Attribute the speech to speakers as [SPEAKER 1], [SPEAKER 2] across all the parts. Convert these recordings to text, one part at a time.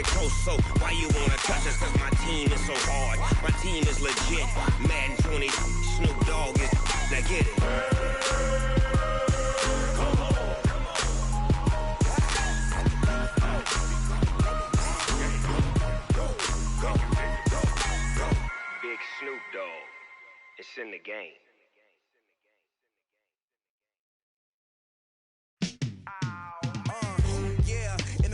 [SPEAKER 1] get close, so why you wanna touch us? Cause my team is so hard. My team is legit. Madden 20, Snoop Dogg is. Now get it. Big Snoop Dogg. It's in the game.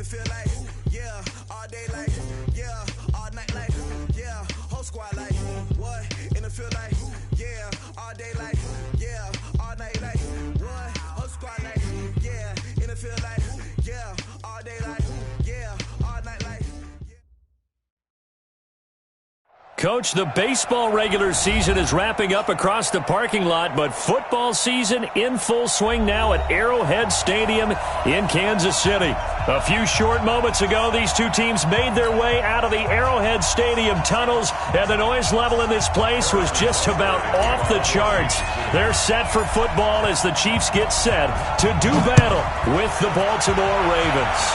[SPEAKER 2] Feel like, yeah, all day like, yeah, all night like, yeah, whole squad like, what? In the field like, yeah, all day like, yeah, all night like, what? Whole squad like, yeah, in the field like, yeah, all day like, yeah, all night like.
[SPEAKER 3] Coach, the baseball regular season is wrapping up across the parking lot, but football season in full swing now at Arrowhead Stadium in Kansas City. A few short moments ago, these two teams made their way out of the Arrowhead Stadium tunnels, and the noise level in this place was just about off the charts. They're set for football as the Chiefs get set to do battle with the Baltimore Ravens.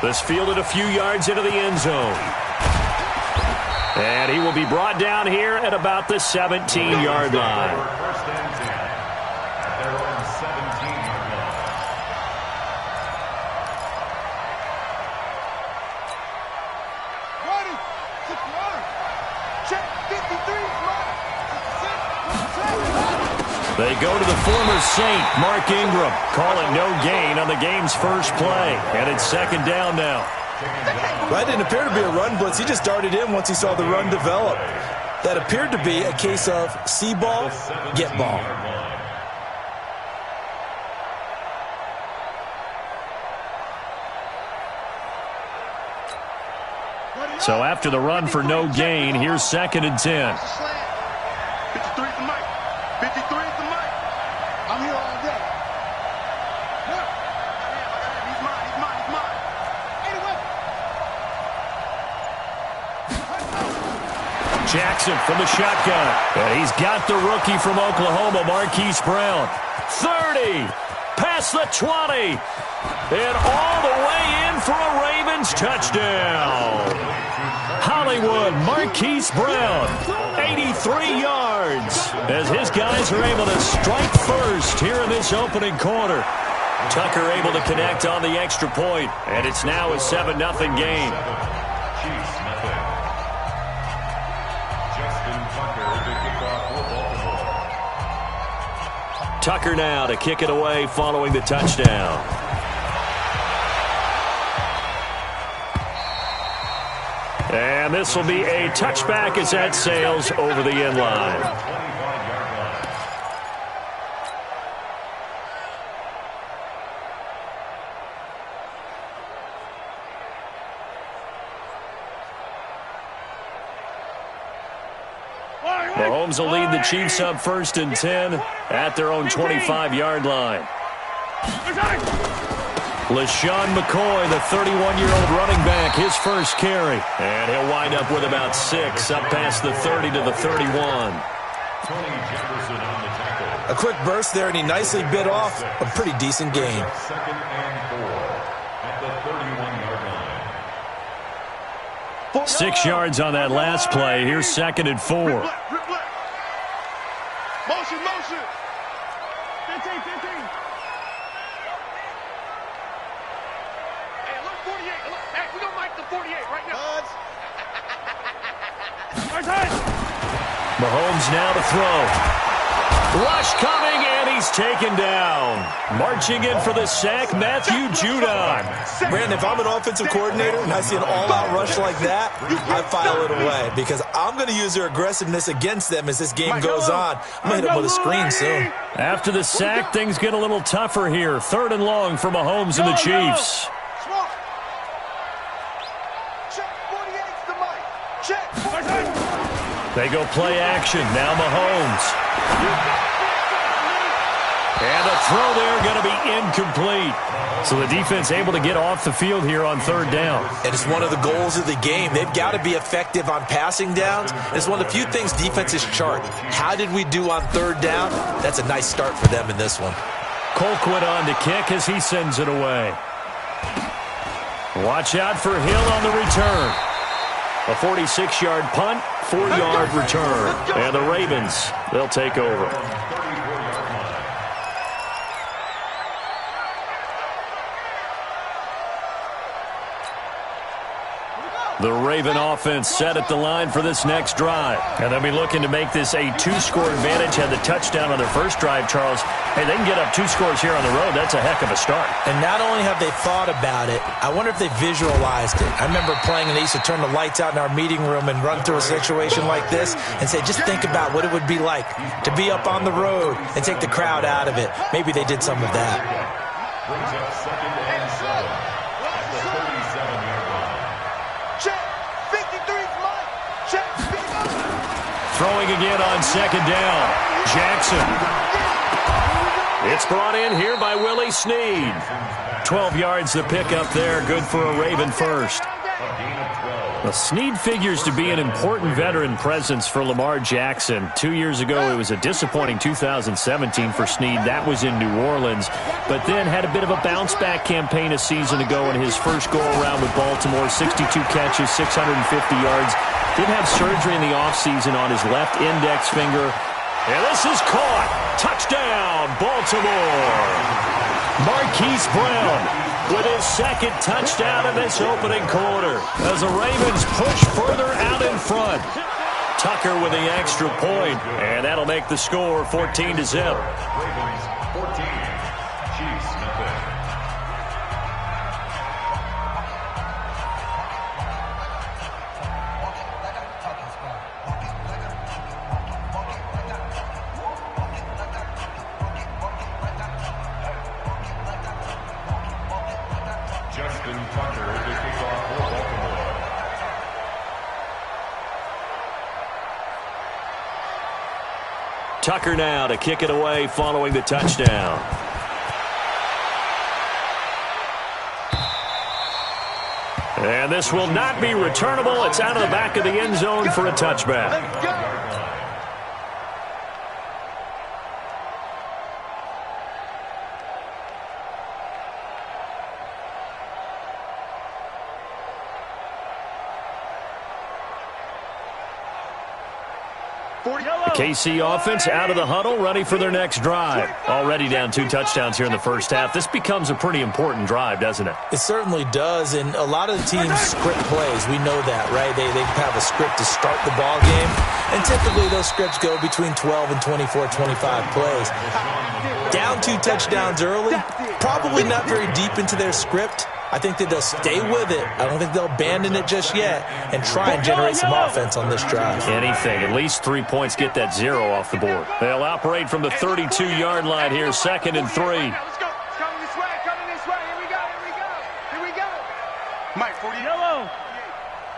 [SPEAKER 3] This fielded a few yards into the end zone. And he will be brought down here at about the 17-yard line.
[SPEAKER 4] First and 10 at their own 17-yard line.
[SPEAKER 2] Ready, secure, check 53,
[SPEAKER 3] They go to the former Saint, Mark Ingram, calling no gain on the game's first play. And it's second down now.
[SPEAKER 5] That didn't appear to be a run blitz. He just darted in once he saw the run develop. That appeared to be a case of see ball, get ball.
[SPEAKER 3] So after the run for no gain, here's second and 10.
[SPEAKER 2] 53 is the mic. 53 is the mic. I'm here all day. He's mine.
[SPEAKER 3] Jackson from the shotgun. And he's got the rookie from Oklahoma, Marquise Brown. 30, past the 20, and all the way in for a Ravens touchdown. Hollywood, Marquise Brown, 83 yards, as his guys are able to strike first here in this opening quarter. Tucker able to connect on the extra point, and it's now a 7-0 game.
[SPEAKER 4] Chiefs, nothing.
[SPEAKER 3] Tucker now to kick it away following the touchdown. And this will be a touchback as that sails over the end line. Mahomes will lead the Chiefs up first and 10 at their own 25-yard line. LaShawn McCoy, the 31-year-old running back, his first carry. And he'll wind up with about 6, up past the 30 to the 31.
[SPEAKER 5] A quick burst there, and he nicely bit off a pretty decent gain.
[SPEAKER 4] Second and 4 at the 31-yard line.
[SPEAKER 3] 6 yards on that last play. Here's second and 4.
[SPEAKER 2] Motion. 15. Hey, look, 48. Hey, we don't like the 48 right now.
[SPEAKER 3] Mahomes now to throw. Rush coming, and he's taken down. Marching in for the sack, Matthew Judon.
[SPEAKER 5] Brandon, if I'm an offensive coordinator and I see an all-out rush like that, I file it away because I'm going to use their aggressiveness against them as this game goes on. I'm going to hit them with a screen soon.
[SPEAKER 3] After the sack, things get a little tougher here. Third and long for Mahomes and the Chiefs. They go play action. Now Mahomes. And the throw there going to be incomplete. So the defense able to get off the field here on third down.
[SPEAKER 5] And it's one of the goals of the game. They've got to be effective on passing downs. It's one of the few things defenses chart. How did we do on third down? That's a nice start for them in this one.
[SPEAKER 3] Colquitt on to kick as he sends it away. Watch out for Hill on the return. A 46-yard punt, 4-yard return. And the Ravens, they'll take over. The Raven offense set at the line for this next drive. And they'll be looking to make this a 2-score advantage. Had the touchdown on their first drive, Charles. Hey, they can get up 2 scores here on the road. That's a heck of a start.
[SPEAKER 5] And not only have they thought about it, I wonder if they visualized it. I remember playing and they used to turn the lights out in our meeting room and run through a situation like this and say, just think about what it would be like to be up on the road and take the crowd out of it. Maybe they did some of that.
[SPEAKER 4] Brings up 2nd and 7 at the 37-yard line.
[SPEAKER 2] Check. 53's mine. Check.
[SPEAKER 3] Throwing again on 2nd down. Jackson. It's brought in here by Willie Snead. 12 yards the pickup there. Good for a Raven first. Well, Snead figures to be an important veteran presence for Lamar Jackson. 2 years ago, it was a disappointing 2017 for Snead. That was in New Orleans. But then had a bit of a bounce-back campaign a season ago in his first go-around with Baltimore. 62 catches, 650 yards. Did have surgery in the offseason on his left index finger. And this is caught. Touchdown, Baltimore. Marquise Brown with his 2nd touchdown in this opening quarter as the Ravens push further out in front. Tucker with the extra point, and that'll make the score 14-0.
[SPEAKER 4] Ravens 14, Chiefs nothing.
[SPEAKER 3] Tucker now to kick it away following the touchdown. And this will not be returnable. It's out of the back of the end zone for a touchback. The KC offense out of the huddle, ready for their next drive. Already down 2 touchdowns here in the first half. This becomes a pretty important drive, doesn't it?
[SPEAKER 5] It certainly does, and a lot of the teams script plays. We know that, right? They have a script to start the ball game, and typically those scripts go between 12 and 24, 25 plays. Down 2 touchdowns early, probably not very deep into their script. I think that they'll stay with it. I don't think they'll abandon it just yet and try and generate some offense on this drive.
[SPEAKER 3] Anything. At least 3 points. Get that 0 off the board. They'll operate from the 32-yard line here. 2nd and 3.
[SPEAKER 2] Let's go. It's coming this way. Coming this way. Here we go. Here we go. Here we go. Mike, 40. Yellow.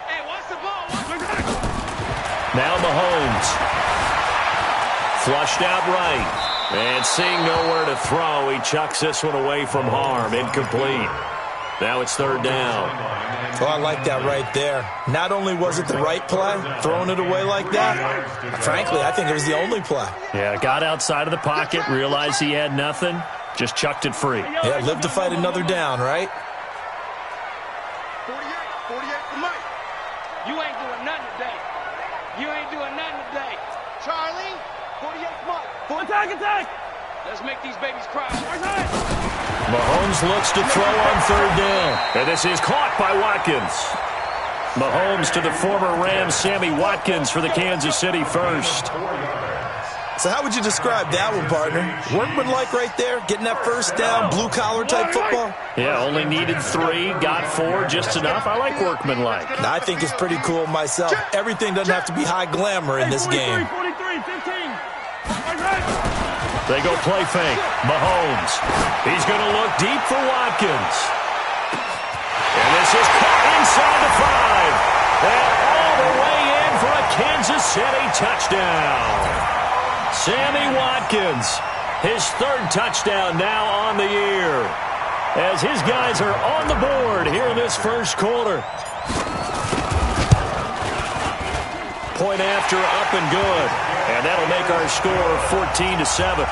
[SPEAKER 2] Hey, watch the ball.
[SPEAKER 3] Now Mahomes. Flushed out right. And seeing nowhere to throw, he chucks this one away from harm. Incomplete. Now it's 3rd down.
[SPEAKER 5] Oh, I like that right there. Not only was it the right play, throwing it away like that, frankly, I think it was the only play.
[SPEAKER 3] Yeah, got outside of the pocket, realized he had nothing, just chucked it free.
[SPEAKER 5] Yeah, live to fight another down, right?
[SPEAKER 2] 48 for Mike. You ain't doing nothing today. You ain't doing nothing today. Charlie, 48 Mike. Attack. Let's make these babies cry.
[SPEAKER 3] Mahomes looks to throw on 3rd down. And this is caught by Watkins. Mahomes to the former Rams, Sammy Watkins for the Kansas City first.
[SPEAKER 5] So how would you describe that one, partner? Workmanlike right there, getting that first down, blue-collar type football?
[SPEAKER 3] Yeah, only needed 3, got 4, just enough. I like workmanlike.
[SPEAKER 5] I think it's pretty cool myself. Everything doesn't have to be high glamour in this game.
[SPEAKER 2] 43, 15.
[SPEAKER 3] They go play fake. Mahomes. He's going to look deep for Watkins. And this is caught inside the 5. And all the way in for a Kansas City touchdown. Sammy Watkins, his 3rd touchdown now on the year. As his guys are on the board here in this first quarter. Point after, up and good. And that'll make our score 14-7.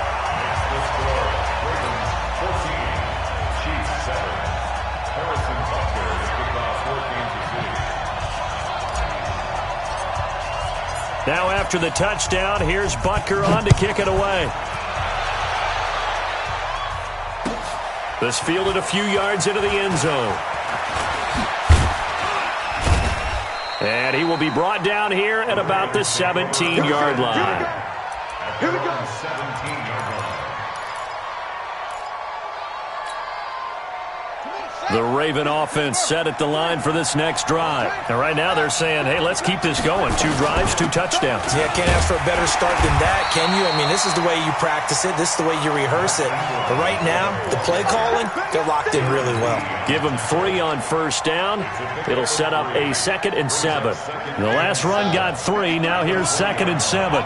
[SPEAKER 3] Now after the touchdown, here's Butker on to kick it away. This fielded a few yards into the end zone. And he will be brought down here at about the 17-yard line.
[SPEAKER 4] Here we go. 17-yard line.
[SPEAKER 3] The Raven offense set at the line for this next drive. And right now they're saying, hey, let's keep this going. 2 drives, 2 touchdowns.
[SPEAKER 5] Yeah, can't ask for a better start than that, can you? I mean, this is the way you practice it. This is the way you rehearse it. But right now, the play calling, they're locked in really well.
[SPEAKER 3] Give them 3 on first down. It'll set up a 2nd and 7. The last run got 3. Now here's 2nd and 7.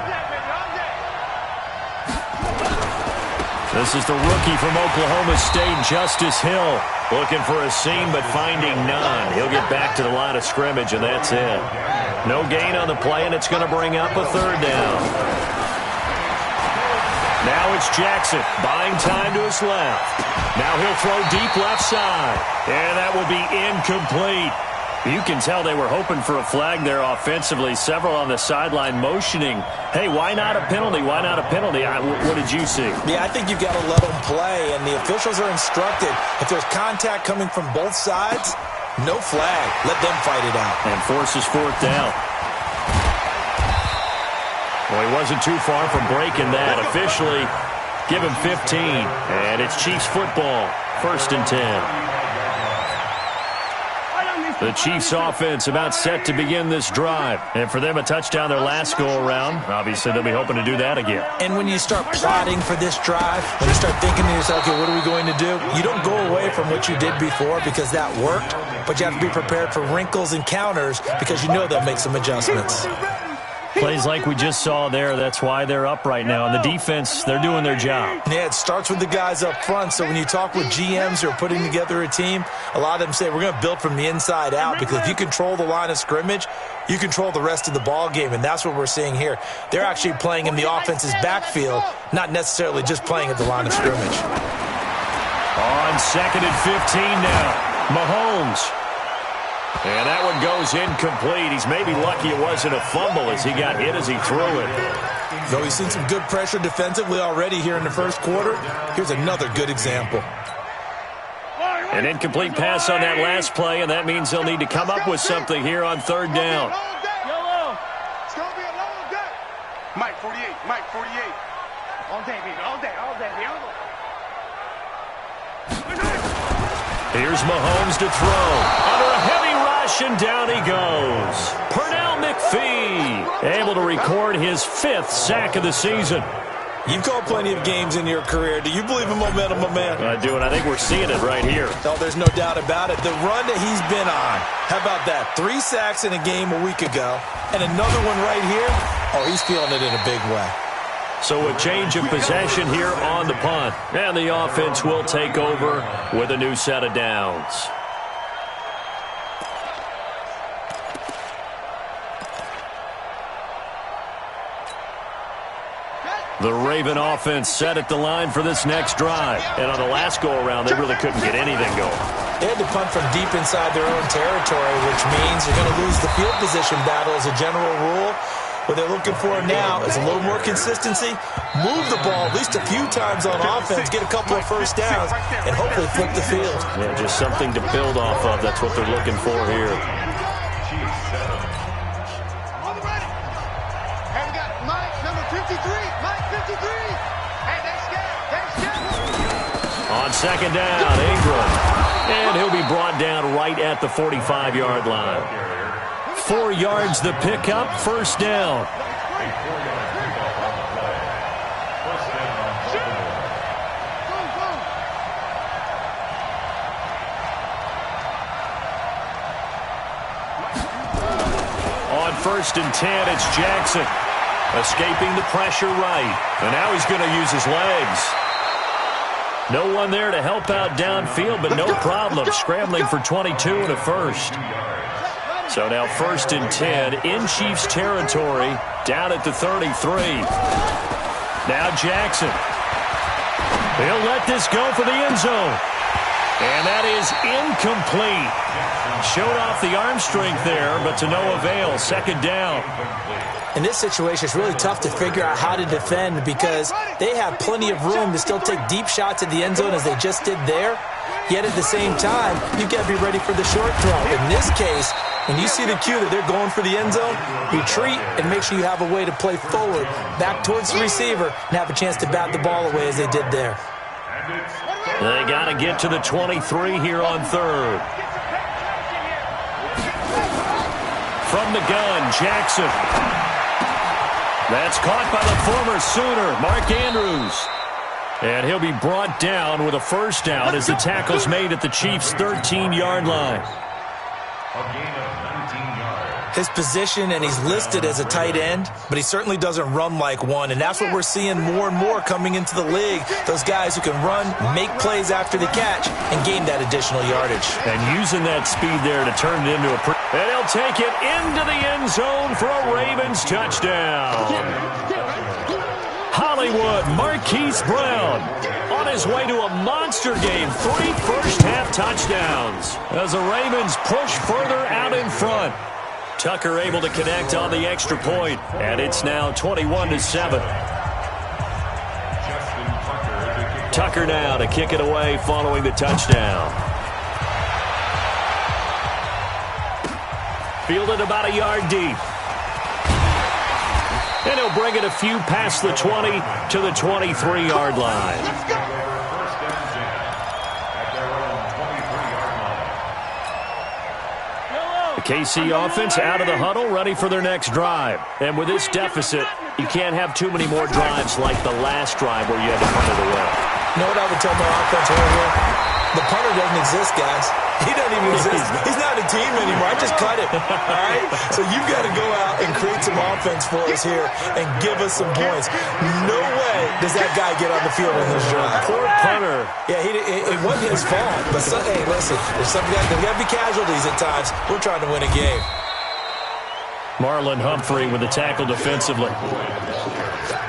[SPEAKER 3] This is the rookie from Oklahoma State, Justice Hill. Looking for a seam, but finding none. He'll get back to the line of scrimmage, and that's it. No gain on the play, and it's going to bring up a 3rd down. Now it's Jackson, buying time to his left. Now he'll throw deep left side, and that will be incomplete. You can tell they were hoping for a flag there offensively. Several on the sideline motioning, hey, why not a penalty? Why not a penalty? What did you see?
[SPEAKER 5] Yeah, I think you've got to let them play, and the officials are instructed. If there's contact coming from both sides, no flag. Let them fight it out.
[SPEAKER 3] And forces 4th down. Well, he wasn't too far from breaking that. Officially, give him 15. And it's Chiefs football, 1st and 10. The Chiefs offense about set to begin this drive. And for them, a touchdown their last go-around. Obviously, they'll be hoping to do that again.
[SPEAKER 5] And when you start plotting for this drive, when you start thinking to yourself, okay, what are we going to do? You don't go away from what you did before because that worked, but you have to be prepared for wrinkles and counters because you know they'll make some adjustments.
[SPEAKER 3] Plays like we just saw there, that's why they're up right now. And the defense, they're doing their job.
[SPEAKER 5] Yeah, it starts with the guys up front. So when you talk with GMs who are putting together a team, a lot of them say we're going to build from the inside out because if you control the line of scrimmage, you control the rest of the ball game, and that's what we're seeing here. They're actually playing in the offense's backfield, not necessarily just playing at the line of scrimmage.
[SPEAKER 3] On 2nd and 15 now, Mahomes. And that one goes incomplete. He's maybe lucky it wasn't a fumble as he got hit as he threw it.
[SPEAKER 5] Though he's seen some good pressure defensively already here in the first quarter, here's another good example.
[SPEAKER 3] An incomplete pass on that last play, and that means they'll need to come up with something here on 3rd down.
[SPEAKER 2] It's going to be a long day. Mike 48, Mike 48. All day, baby, all day, all day.
[SPEAKER 3] Here's Mahomes to throw. Under a heavy rush, and down he goes. Pernell McPhee able to record his 5th sack of the season.
[SPEAKER 5] You've called plenty of games in your career. Do you believe in momentum, my man?
[SPEAKER 3] I do, and I think we're seeing it right here.
[SPEAKER 5] Oh, there's no doubt about it. The run that he's been on. How about that? 3 sacks in a game a week ago, and another one right here. Oh, he's feeling it in a big way.
[SPEAKER 3] So a change of possession here on the punt. And the offense will take over with a new set of downs. The Raven offense set at the line for this next drive. And on the last go-around, they really couldn't get anything going.
[SPEAKER 5] They had to punt from deep inside their own territory, which means they're going to lose the field position battle as a general rule. What they're looking for now is a little more consistency, move the ball at least a few times on offense, get a couple of first downs, and hopefully flip the field.
[SPEAKER 3] Yeah, just something to build off of. That's what they're looking for here.
[SPEAKER 2] Hey, we got Mike, number 53. Mike 53. Hey, they scared.
[SPEAKER 3] On 2nd down, Ingram. And he'll be brought down right at the 45-yard line. 4 yards the pickup, 1st down. On 1st and 10, it's Jackson. Escaping the pressure right. And now he's going to use his legs. No one there to help out downfield, but no problem. Scrambling for 22 and a first. So now 1st and 10 in Chiefs territory, down at the 33. Now Jackson. He'll let this go for the end zone. And that is incomplete. Showed off the arm strength there, but to no avail. Second down.
[SPEAKER 5] In this situation, it's really tough to figure out how to defend because they have plenty of room to still take deep shots at the end zone as they just did there. Yet at the same time, you've got to be ready for the short throw. In this case, when you see the cue that they're going for the end zone, retreat and make sure you have a way to play forward, back towards the receiver, and have a chance to bat the ball away as they did there.
[SPEAKER 3] They got to get to the 23 here on third. From the gun, Jackson. That's caught by the former Sooner, Mark Andrews. And he'll be brought down with a first down as the tackle's made at the Chiefs' 13-yard line.
[SPEAKER 4] A gain of 19 yards.
[SPEAKER 5] His position, and he's listed as a tight end, but he certainly doesn't run like one, and that's what we're seeing more and more coming into the league. Those guys who can run, make plays after the catch, and gain that additional yardage.
[SPEAKER 3] And using that speed there to turn it into a... And he'll take it into the end zone for a Ravens touchdown. Hollywood, Marquise Brown on his way to a monster game. 3 first-half touchdowns as the Ravens push further out in front. Tucker able to connect on the extra point, and it's now 21-7. Tucker now to kick it away following the touchdown. Fielded about a yard deep. And he'll bring it a few past the 20 to the 23-yard line. The KC offense out of the huddle, ready for their next drive. And with this deficit, you can't have too many more drives like the last drive where you had to punt it away.
[SPEAKER 5] You know what I would tell my offense right here? The punter doesn't exist, guys. He doesn't even exist. He's not a team anymore. I just cut him. All right? So you've got to go out and create some offense for us here and give us some points. No way does that guy get on the field on this drive.
[SPEAKER 3] Poor punter.
[SPEAKER 5] Yeah, it wasn't his fault. But, hey, listen, there's got to be casualties at times. We're trying to win a game.
[SPEAKER 3] Marlon Humphrey with the tackle defensively.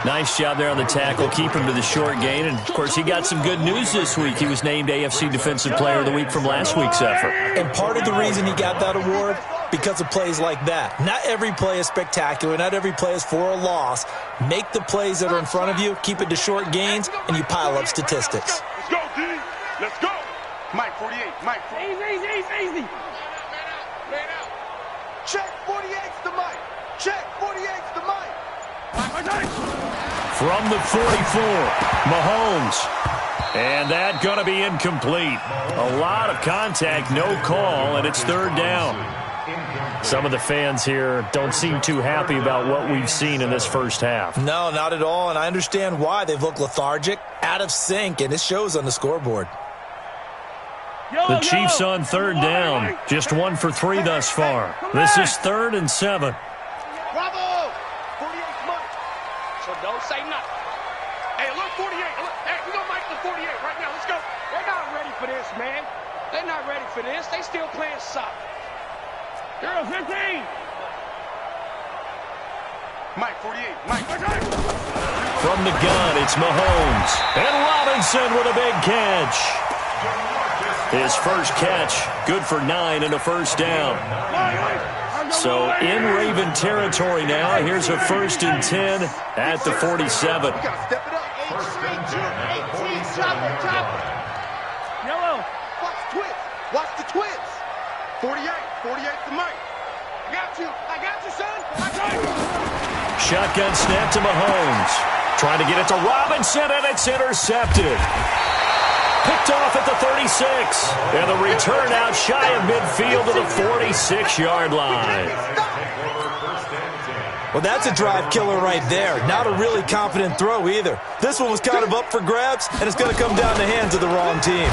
[SPEAKER 3] Nice job there on the tackle. Keep him to the short gain. And, of course, he got some good news this week. He was named AFC Defensive Player of the Week from last week's effort.
[SPEAKER 5] And part of the reason he got that award, because of plays like that. Not every play is spectacular. Not every play is for a loss. Make the plays that are in front of you, keep it to short gains, and you pile up statistics.
[SPEAKER 6] Let's go, D. Let's go. Mike, 48. Mike, easy. Man out. Check, 48's the Mike. Check, 48's the Mike.
[SPEAKER 3] From the 44, Mahomes. And that going to be incomplete. A lot of contact, no call, and it's third down. Some of the fans here don't seem too happy about what we've seen in this first half.
[SPEAKER 5] No, not at all, and I understand why. They've looked lethargic, out of sync, and it shows on the scoreboard.
[SPEAKER 3] The Chiefs on third down. Just 1 for 3 thus far. This is 3rd and 7.
[SPEAKER 6] Bravo! 48's Mike. So don't say nothing. Hey, look, 48. Hey, we're going to Mike the 48 right now. Let's go. They're not ready for this, man. They're not ready for this. They still playing soccer. Girl, 15. Mike, 48. Mike.
[SPEAKER 3] From the gun, it's Mahomes. And Robinson with a big catch. His first catch, good for 9 and a first down. So in Raven territory now. Here's a 1st and 10 at the 47.
[SPEAKER 6] Yellow. Watch the twins. 48 to Mike. I got you, son.
[SPEAKER 3] Shotgun snap to Mahomes. Trying to get it to Robinson, and it's intercepted. Picked off at the 36. And the return out shy of midfield to the 46-yard line.
[SPEAKER 5] Well, that's a drive killer right there. Not a really confident throw either. This one was kind of up for grabs, and it's going to come down the hands of the wrong team.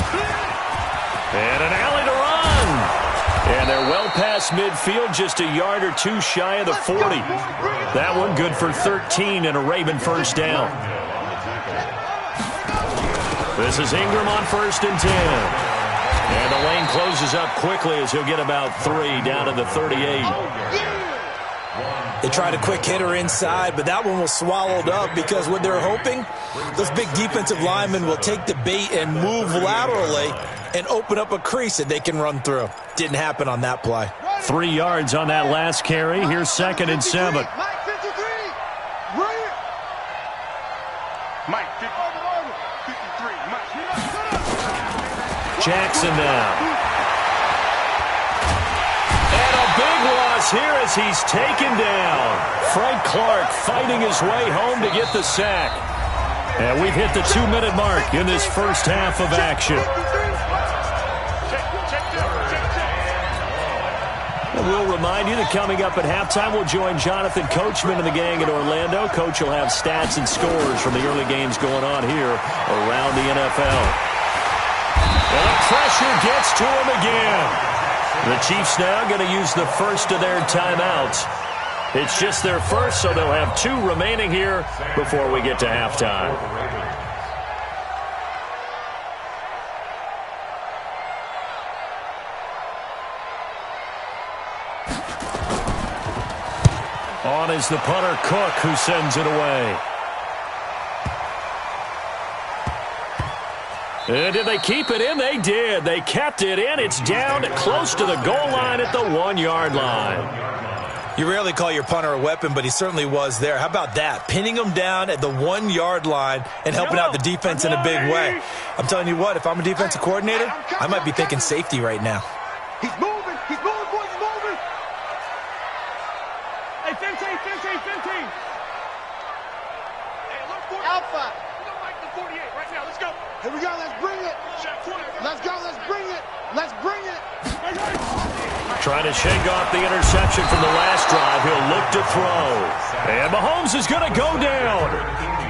[SPEAKER 3] And an alley to run. And they're well past midfield, just a yard or 2 shy of the 40. That one good for 13 and a Raven first down. This is Ingram on 1st and 10. And the lane closes up quickly as he'll get about 3 down to the 38.
[SPEAKER 5] They tried a quick hitter inside, but that one was swallowed up because what they're hoping, those big defensive linemen will take the bait and move laterally and open up a crease that they can run through. Didn't happen on that play.
[SPEAKER 3] 3 yards on that last carry. Here's 2nd and 7.
[SPEAKER 6] Mike 53. Bring it. Mike 53. Mike.
[SPEAKER 3] Jackson now. And a big loss here as he's taken down. Frank Clark fighting his way home to get the sack. And we've hit the 2-minute mark in this first half of action. We'll remind you that coming up at halftime, we'll join Jonathan Coachman and the gang in Orlando. Coach will have stats and scores from the early games going on here around the NFL. And the pressure gets to him again. The Chiefs now going to use the first of their timeouts. It's just their first, so they'll have 2 remaining here before we get to halftime. On is the punter, Cook, who sends it away. And did they keep it in? They did. They kept it in. It's down close to the goal line at the 1-yard line.
[SPEAKER 5] You rarely call your punter a weapon, but he certainly was there. How about that? Pinning him down at the 1-yard line and helping out the defense in a big way. I'm telling you what, if I'm a defensive coordinator, I might be thinking safety right now.
[SPEAKER 6] He's moving. He's moving, boys. He's moving. Hey, 15. Hey, look, 40. Alpha. We don't like the 48 right now. Let's go. Here we go. Let's bring it. Let's go. Let's bring it. Let's bring it.
[SPEAKER 3] Trying to shake off the interception from the last drive. He'll look to throw. And Mahomes is going to go down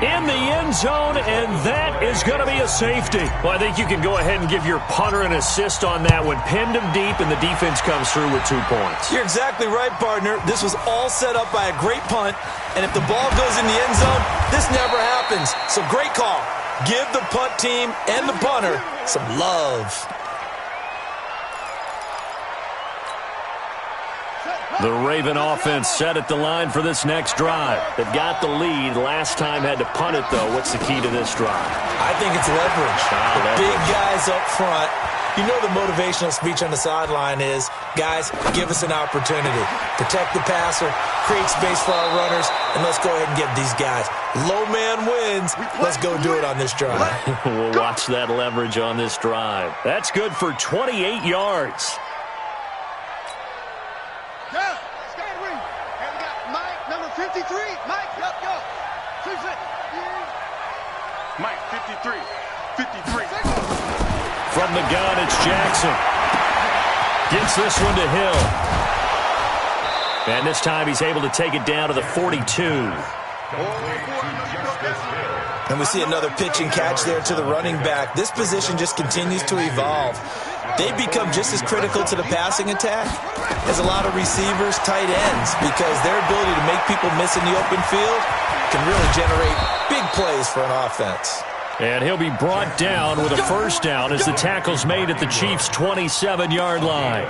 [SPEAKER 3] in the end zone, and that is going to be a safety. Well, I think you can go ahead and give your punter an assist on that one. Pinned him deep, and the defense comes through with 2 points.
[SPEAKER 5] You're exactly right, partner. This was all set up by a great punt, and if the ball goes in the end zone, this never happens. So great call. Give the punt team and the punter some love.
[SPEAKER 3] The Raven offense set at the line for this next drive. They've got the lead. Last time had to punt it, though. What's the key to this drive?
[SPEAKER 5] I think it's leverage. The big guys up front. You know the motivational speech on the sideline is, guys, give us an opportunity. Protect the passer, create space for our runners, and let's go ahead and give these guys. Low man wins. Let's go do it on this drive.
[SPEAKER 3] We'll watch that leverage on this drive. That's good for 28 yards.
[SPEAKER 6] And we got Mike, number 53. Mike, go. Mike, 53.
[SPEAKER 3] From the gun, it's Jackson. Gets this one to Hill. And this time he's able to take it down to the 42.
[SPEAKER 5] And we see another pitch and catch there to the running back. This position just continues to evolve. They become just as critical to the passing attack as a lot of receivers, tight ends, because their ability to make people miss in the open field can really generate big plays for an offense.
[SPEAKER 3] And he'll be brought down with a first down as the tackle's made at the Chiefs' 27-yard line.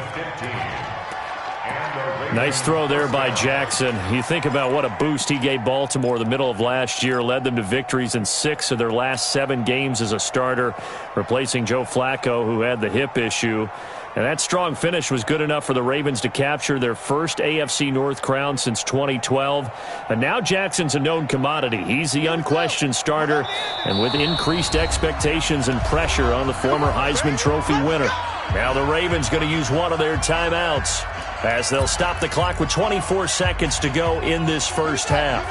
[SPEAKER 3] Nice throw there by Jackson. You think about what a boost he gave Baltimore the middle of last year, led them to victories in 6 of their last 7 games as a starter, replacing Joe Flacco, who had the hip issue. And that strong finish was good enough for the Ravens to capture their first AFC North crown since 2012. And now Jackson's a known commodity. He's the unquestioned starter, and with increased expectations and pressure on the former Heisman Trophy winner. Now the Ravens going to use one of their timeouts as they'll stop the clock with 24 seconds to go in this first half.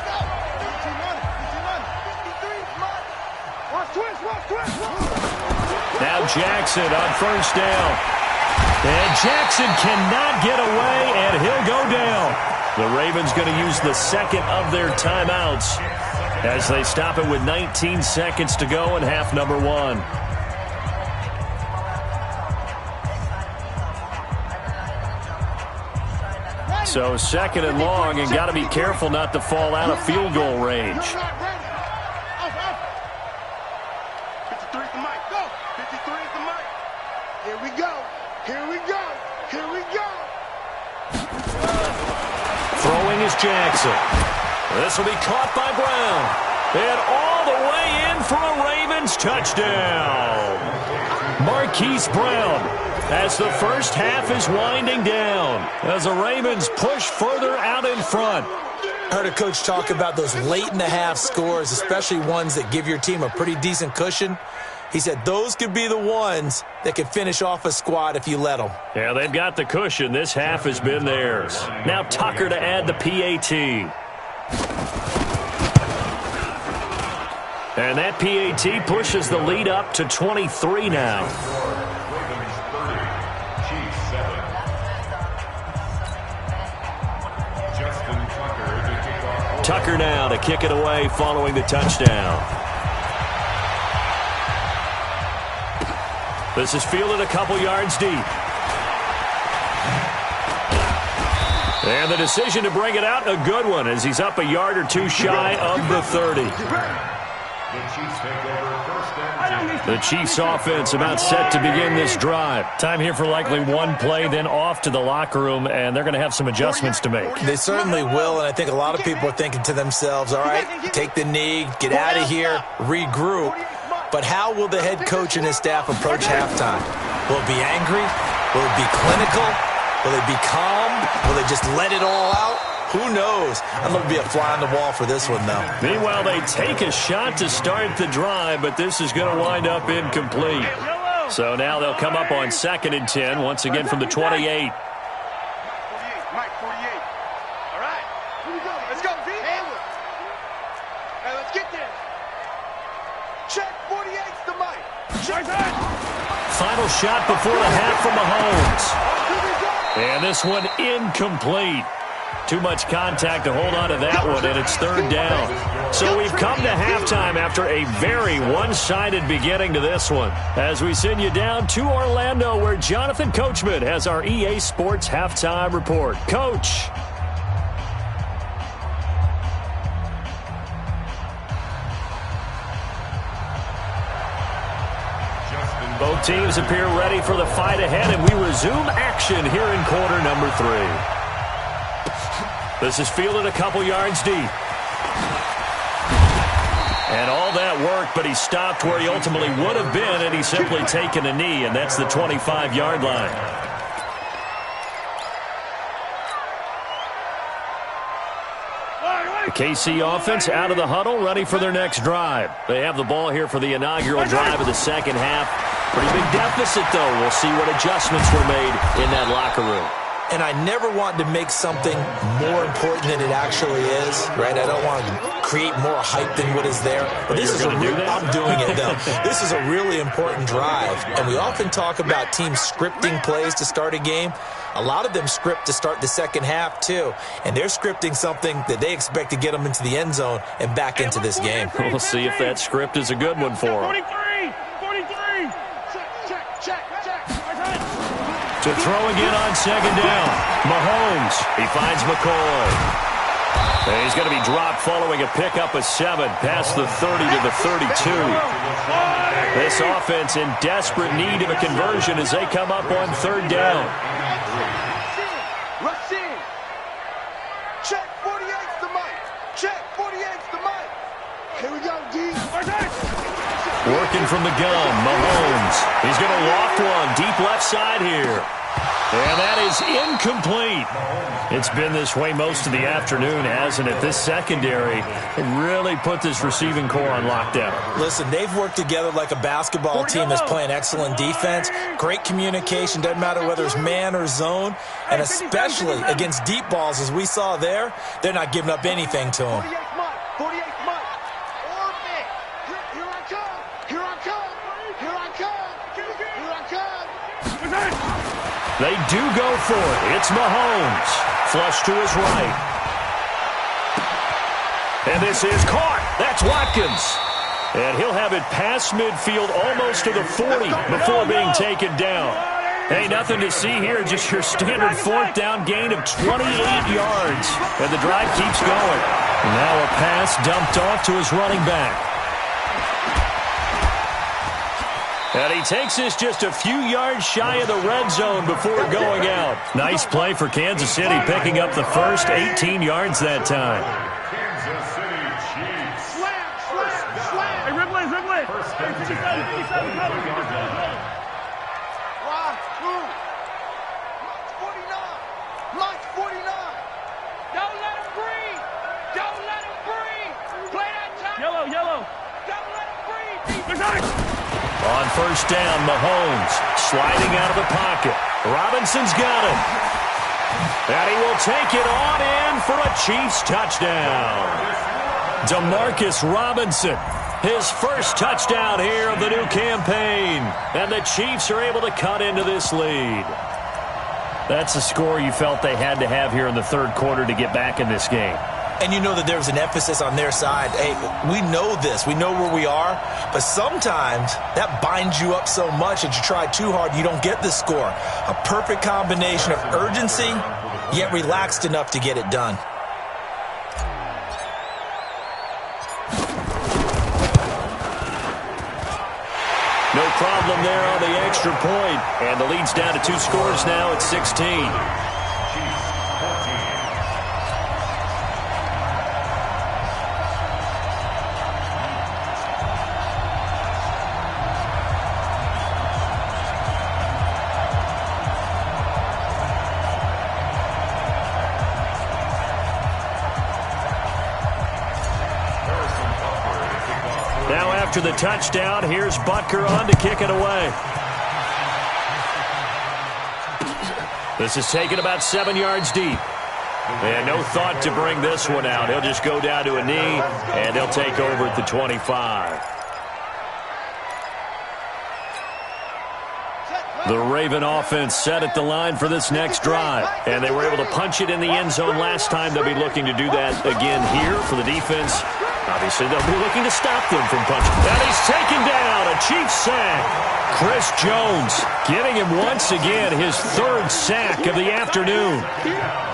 [SPEAKER 3] Now Jackson on first down. And Jackson cannot get away, and he'll go down. The Ravens going to use the second of their timeouts as they stop it with 19 seconds to go in half number 1. So second and long, and got to be careful not to fall out of field goal range.
[SPEAKER 6] 53 for Mike. Go. 53 for Mike. Here we go.
[SPEAKER 3] Throwing is Jackson. This will be caught by Brown. And all the way in for a Ravens touchdown. Marquise Brown as the first half is winding down, as the Ravens push further out in front.
[SPEAKER 5] Heard a coach talk about those late-in-the-half scores, especially ones that give your team a pretty decent cushion. He said those could be the ones that could finish off a squad if you let them.
[SPEAKER 3] Yeah, they've got the cushion. This half has been theirs. Now Tucker to add the PAT. And that PAT pushes the lead up to 23 now. Tucker now to kick it away following the touchdown. This is fielded a couple yards deep. And the decision to bring it out, a good one, as he's up a yard or two shy of the 30. The Chiefs offense about set to begin this drive. Time here for likely one play, then off to the locker room, and they're going to have some adjustments to make.
[SPEAKER 5] They certainly will, and I think a lot of people are thinking to themselves, all right, take the knee, get out of here, regroup. But how will the head coach and his staff approach halftime? Will it be angry? Will it be clinical? Will it be calm? Will they just let it all out? Who knows? I'm going to be a fly on the wall for this one, though.
[SPEAKER 3] Meanwhile, they take a shot to start the drive, but this is going to wind up incomplete. So now they'll come up on 2nd and 10, once again from the 28.
[SPEAKER 6] Mike, 48. All right. Here we go. Let's go, D. Hey, let's get there. Check 48's the Mike. Check.
[SPEAKER 3] Final shot before the half from Mahomes. And this one incomplete. Too much contact to hold on to that one, and it's 3rd down. So we've come to halftime after a very one-sided beginning to this one. As we send you down to Orlando, where Jonathan Coachman has our EA Sports Halftime Report. Coach. Both teams appear ready for the fight ahead, and we resume action here in quarter number 3. This is fielded a couple yards deep. And all that work, but he stopped where he ultimately would have been, and he's simply taken a knee, and that's the 25-yard line. The KC offense out of the huddle, ready for their next drive. They have the ball here for the inaugural drive of the second half. Pretty big deficit, though. We'll see what adjustments were made in that locker room.
[SPEAKER 5] And I never want to make something more important than it actually is, right? I don't want to create more hype than what is there. But this is I'm doing it, though. This is a really important drive. And we often talk about teams scripting plays to start a game. A lot of them script to start the second half, too. And they're scripting something that they expect to get them into the end zone and back into this game.
[SPEAKER 3] We'll see if that script is a good one for them.
[SPEAKER 6] 43! Check.
[SPEAKER 3] To throw again on 2nd down. Mahomes. He finds McCoy. And he's going to be dropped following a pickup of 7 past the 30 to the 32. This offense in desperate need of a conversion as they come up on 3rd down.
[SPEAKER 6] Rush in. Check 48's the Mike. Check 48's the Mike. Here we go, D.
[SPEAKER 3] Working from the gun, Mahomes. He's going to loft one deep left side here. And that is incomplete. It's been this way most of the afternoon, hasn't it? This secondary really put this receiving core on lockdown.
[SPEAKER 5] Listen, they've worked together like a basketball team that's playing excellent defense. Great communication, doesn't matter whether it's man or zone. And especially against deep balls, as we saw there, they're not giving up anything to them.
[SPEAKER 6] 48's Mike. Orbit. Here I come. Here I come. Here I come. Here I come.
[SPEAKER 3] They do go for it. It's Mahomes. Flush to his right. And this is caught. That's Watkins. And he'll have it past midfield almost to the 40 before being taken down. Hey, nothing to see here. Just your standard 4th down gain of 28 yards. And the drive keeps going. And now a pass dumped off to his running back. And he takes this just a few yards shy of the red zone before going out. Nice play for Kansas City, picking up the first 18 yards that time.
[SPEAKER 4] Kansas City Chiefs.
[SPEAKER 6] Slam. Hey, Ripley.
[SPEAKER 4] First and 10. 40-yard line.
[SPEAKER 6] 1, 2.
[SPEAKER 3] On first down, Mahomes sliding out of the pocket. Robinson's got him. And he will take it on in for a Chiefs touchdown. Demarcus Robinson, his first touchdown here of the new campaign. And the Chiefs are able to cut into this lead. That's a score you felt they had to have here in the third quarter to get back in this game.
[SPEAKER 5] And you know that there was an emphasis on their side. Hey, we know this. We know where we are. But sometimes that binds you up so much that you try too hard, you don't get the score. A perfect combination of urgency, yet relaxed enough to get it done.
[SPEAKER 3] No problem there on the extra point. And the lead's down to 2 scores now at 16. Now after the touchdown, here's Butker on to kick it away. This is taken about 7 yards deep. And no thought to bring this one out. He'll just go down to a knee, and they'll take over at the 25. The Raven offense set at the line for this next drive. And they were able to punch it in the end zone last time. They'll be looking to do that again here for the defense. Obviously, they'll be looking to stop them from punching. And he's taken down. A Chiefs sack. Chris Jones getting him once again his 3rd sack of the afternoon.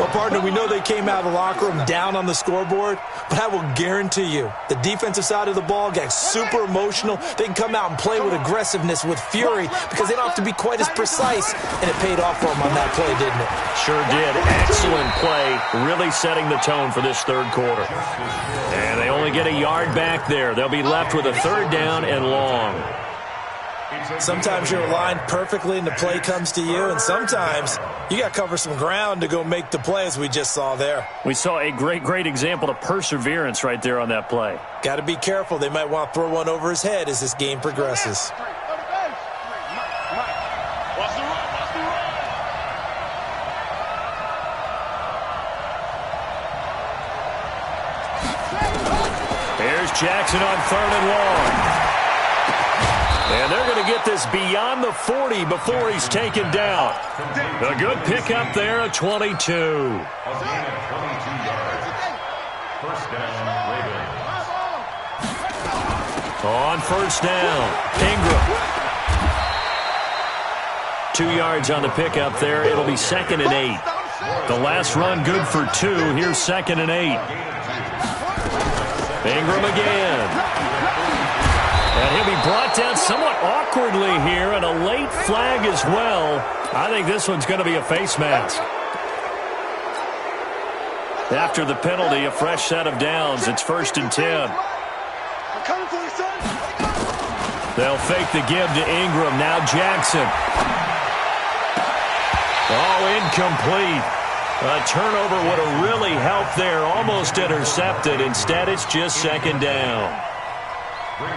[SPEAKER 5] Well, partner, we know they came out of the locker room down on the scoreboard, but I will guarantee you the defensive side of the ball got super emotional. They can come out and play with aggressiveness, with fury, because they don't have to be quite as precise, and it paid off for them on that play, didn't it?
[SPEAKER 3] Sure did. Excellent play, really setting the tone for this third quarter. And they only get a yard back there. They'll be left with a 3rd down and long.
[SPEAKER 5] Sometimes you're aligned perfectly and the play comes to you, and sometimes you got to cover some ground to go make the play, as we just saw there.
[SPEAKER 3] We saw a great example of perseverance right there on that play.
[SPEAKER 5] Got to be careful. They might want to throw one over his head as this game progresses.
[SPEAKER 3] Here's Jackson on 3rd and long. And they're going to get this beyond the 40 before he's taken down. A good pickup there at 22.
[SPEAKER 4] First down, Ravens.
[SPEAKER 3] On first down, Ingram. 2 yards on the pickup there. It'll be 2nd and 8. The last run good for 2. Here's 2nd and 8. Ingram again. And he'll be brought down somewhat awkwardly here, and a late flag as well. I think this one's going to be a face mask. After the penalty, a fresh set of downs. It's 1st and 10. They'll fake the give to Ingram. Now Jackson. Oh, incomplete. A turnover would have really helped there. Almost intercepted. Instead, it's just 2nd down.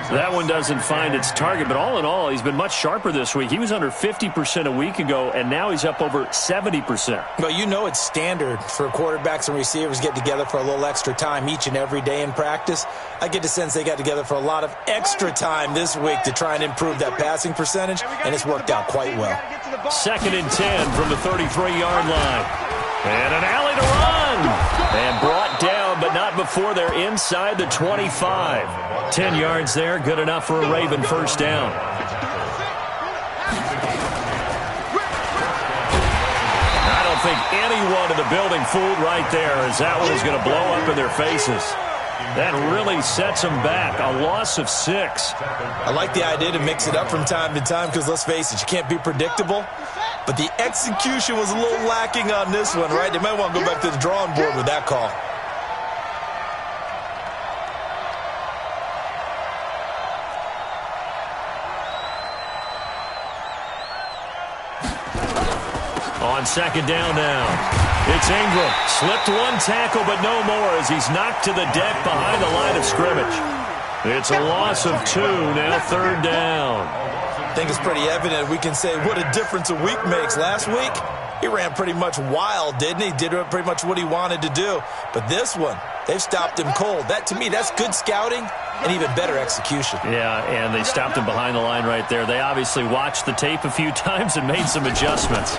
[SPEAKER 3] That one doesn't find its target, but all in all, he's been much sharper this week. He was under 50% a week ago, and now he's up over 70%.
[SPEAKER 5] Well, you know it's standard for quarterbacks and receivers get together for a little extra time each and every day in practice. I get the sense they got together for a lot of extra time this week to try and improve that passing percentage, and it's worked out quite well.
[SPEAKER 3] 2nd and 10 from the 33-yard line. And an alley to run. And brought down, but not before they're inside the 25. 10 yards there, good enough for a Raven first down. I don't think anyone in the building fooled right there, as that one is going to blow up in their faces. That really sets them back. A loss of 6.
[SPEAKER 5] I like the idea to mix it up from time to time because, let's face it, you can't be predictable. But the execution was a little lacking on this one, right? They might want to go back to the drawing board with that call.
[SPEAKER 3] On 2nd down now. It's Ingram. Slipped one tackle, but no more as he's knocked to the deck behind the line of scrimmage. It's a loss of 2, now third down.
[SPEAKER 5] I think it's pretty evident. We can say what a difference a week makes. Last week, he ran pretty much wild, didn't he? Did pretty much what he wanted to do. But this one, they've stopped him cold. That, to me, that's good scouting and even better execution.
[SPEAKER 3] Yeah, and they stopped him behind the line right there. They obviously watched the tape a few times and made some adjustments.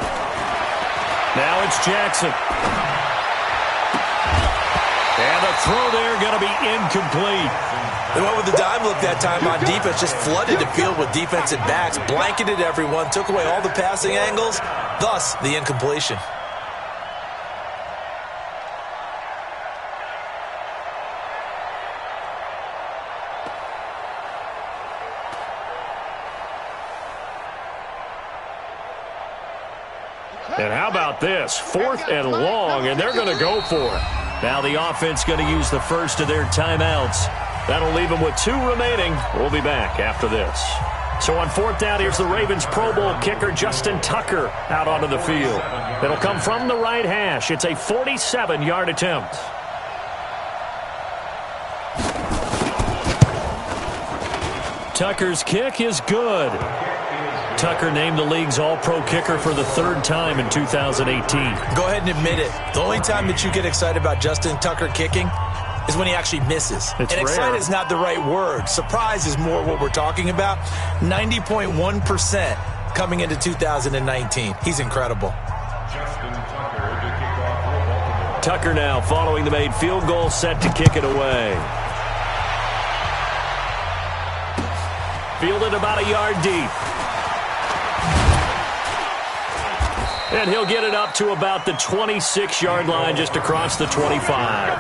[SPEAKER 3] Now it's Jackson. And the throw there going to be incomplete.
[SPEAKER 5] They went with the dime look that time on defense, just flooded the field with defensive backs, blanketed everyone, took away all the passing angles, thus the incompletion.
[SPEAKER 3] And how about this? 4th and long, and they're going to go for it. Now the offense going to use the first of their timeouts. That'll leave them with 2 remaining. We'll be back after this. So on 4th down, here's the Ravens Pro Bowl kicker Justin Tucker out onto the field. It'll come from the right hash. It's a 47-yard attempt. Tucker's kick is good. Tucker named the league's all-pro kicker for the 3rd time in 2018.
[SPEAKER 5] Go ahead and admit it. The only time that you get excited about Justin Tucker kicking is when he actually misses.
[SPEAKER 3] It's
[SPEAKER 5] and excited
[SPEAKER 3] rare.
[SPEAKER 5] is not the right word. Surprise is more what we're talking about. 90.1% coming into 2019. He's incredible.
[SPEAKER 4] Justin Tucker to kick off for Baltimore.
[SPEAKER 3] Tucker now following the made field goal, set to kick it away. Fielded about a yard deep. And he'll get it up to about the 26-yard line, just across the 25.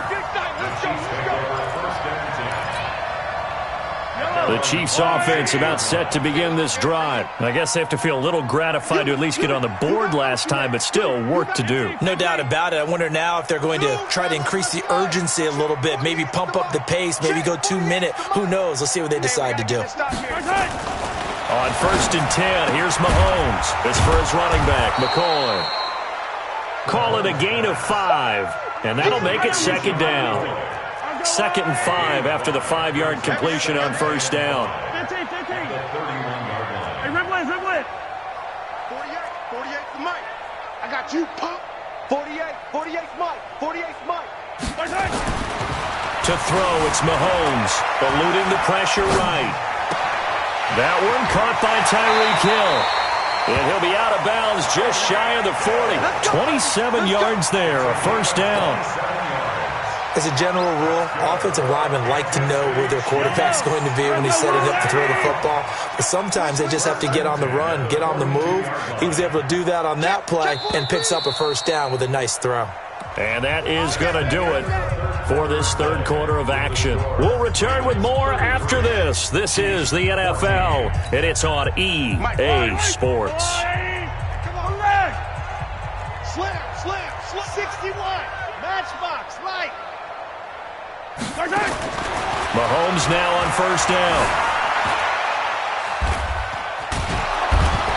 [SPEAKER 3] The Chiefs offense about set to begin this drive. I guess they have to feel a little gratified to at least get on the board last time, but still work to do.
[SPEAKER 5] No doubt about it. I wonder now if they're going to try to increase the urgency a little bit, maybe pump up the pace, maybe go 2-minute. Who knows? Let's see what they decide to do.
[SPEAKER 3] On 1st and 10, here's Mahomes. It's for his running back, McCoy. Call it a gain of 5, and that'll make it 2nd down. 2nd and 5 after the 5-yard completion on 1st down.
[SPEAKER 6] 15. Hey, Ripley. 48 for Mike. I got you, pump. 48 Mike. 48 Mike.
[SPEAKER 3] To throw, it's Mahomes, eluding the pressure right. That one caught by Tyreek Hill. And he'll be out of bounds just shy of the 40. 27 yards there, a 1st down.
[SPEAKER 5] As a general rule, offensive linemen like to know where their quarterback's going to be when he's setting up to throw the football. But sometimes they just have to get on the run, get on the move. He was able to do that on that play and picks up a 1st down with a nice throw.
[SPEAKER 3] And that is going to do it for this 3rd quarter of action. We'll return with more after this. This is the NFL, and it's on EA Sports.
[SPEAKER 6] Come on, leg. Slam. 61. Matchbox, right.
[SPEAKER 3] Mahomes now on 1st down.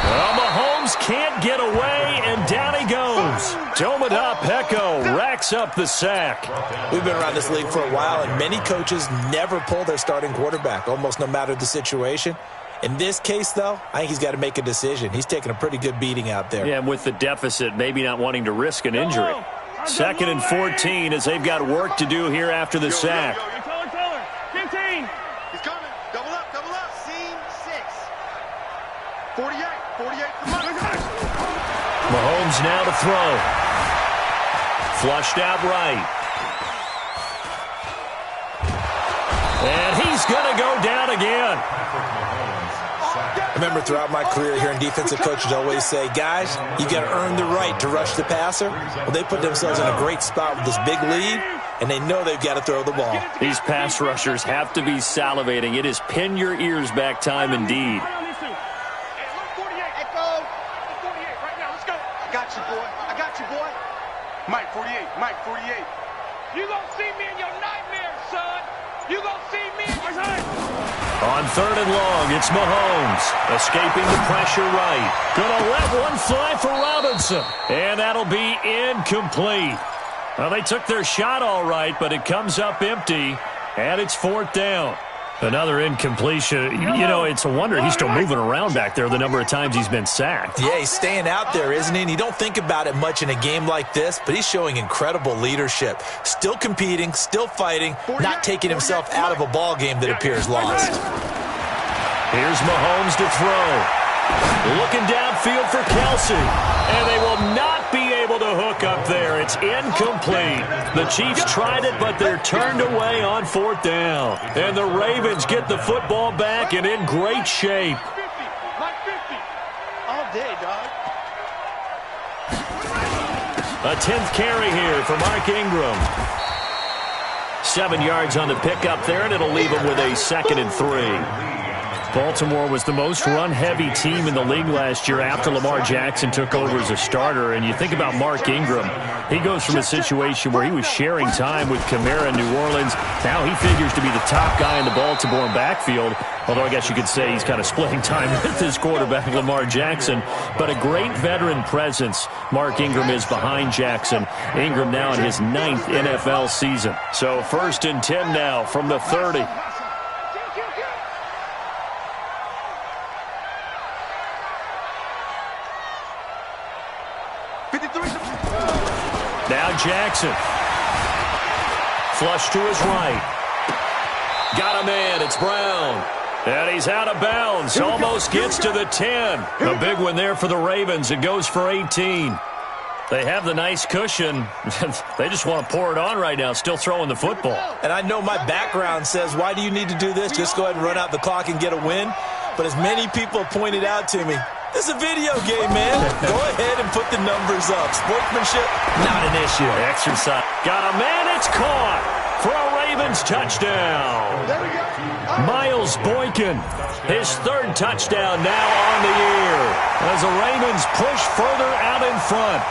[SPEAKER 3] Well, Mahomes can't get away, and down he goes. Dome it up, Pecco racks up the sack.
[SPEAKER 5] We've been around this league for a while, and many coaches never pull their starting quarterback, almost no matter the situation. In this case, though, I think he's got to make a decision. He's taking a pretty good beating out there.
[SPEAKER 3] Yeah, and with the deficit, maybe not wanting to risk an injury. 2nd and 14 as they've got work to do here after the sack.
[SPEAKER 6] Taller. 15. He's coming. Double up. Scene 6. 48 for Mike.
[SPEAKER 3] Mahomes now to throw. Flushed out right. And he's going to go down again.
[SPEAKER 5] I remember throughout my career hearing defensive coaches always say, guys, you got to earn the right to rush the passer. Well, they put themselves in a great spot with this big lead, and they know they've got to throw the ball.
[SPEAKER 3] These pass rushers have to be salivating. It is pin your ears back time indeed.
[SPEAKER 6] Mike 48. You gonna see me in your nightmares, son. You gonna see me in your
[SPEAKER 3] On 3rd and long, it's Mahomes. Escaping the pressure right. Gonna let one fly for Robinson. And that'll be incomplete. Well, they took their shot all right, but it comes up empty. And it's 4th down. Another incompletion. You know, it's a wonder he's still moving around back there the number of times he's been sacked.
[SPEAKER 5] Yeah, he's staying out there, isn't he? And you don't think about it much in a game like this, but he's showing incredible leadership. Still competing, still fighting, not taking himself out of a ball game that appears lost.
[SPEAKER 3] Here's Mahomes to throw. Looking downfield for Kelsey. And they will not be able to hook up there. It's incomplete. The Chiefs tried it, but they're turned away on 4th down. And the Ravens get the football back and in great shape.
[SPEAKER 6] All day, dog.
[SPEAKER 3] A 10th carry here for Mark Ingram. 7 yards on the pickup there, and it'll leave him with a 2nd and 3. Baltimore was the most run-heavy team in the league last year after Lamar Jackson took over as a starter. And you think about Mark Ingram. He goes from a situation where he was sharing time with Kamara in New Orleans. Now he figures to be the top guy in the Baltimore backfield. Although I guess you could say he's kind of splitting time with his quarterback, Lamar Jackson. But a great veteran presence. Mark Ingram is behind Jackson. Ingram now in his 9th NFL season. So 1st and 10 now from the 30. Now Jackson. Flush to his right. Got a man. It's Brown. And he's out of bounds. Almost gets to the 10. A big one there for the Ravens. It goes for 18. They have the nice cushion. They just want to pour it on right now, still throwing the football.
[SPEAKER 5] And I know my background says, why do you need to do this? Just go ahead and run out the clock and get a win. But as many people have pointed out to me, this is a video game, man. Go ahead and put the numbers up. Sportsmanship, not an issue.
[SPEAKER 3] Exercise. Got a man. It's caught for a Ravens touchdown. Miles Boykin, his 3rd touchdown now on the year as the Ravens push further out in front.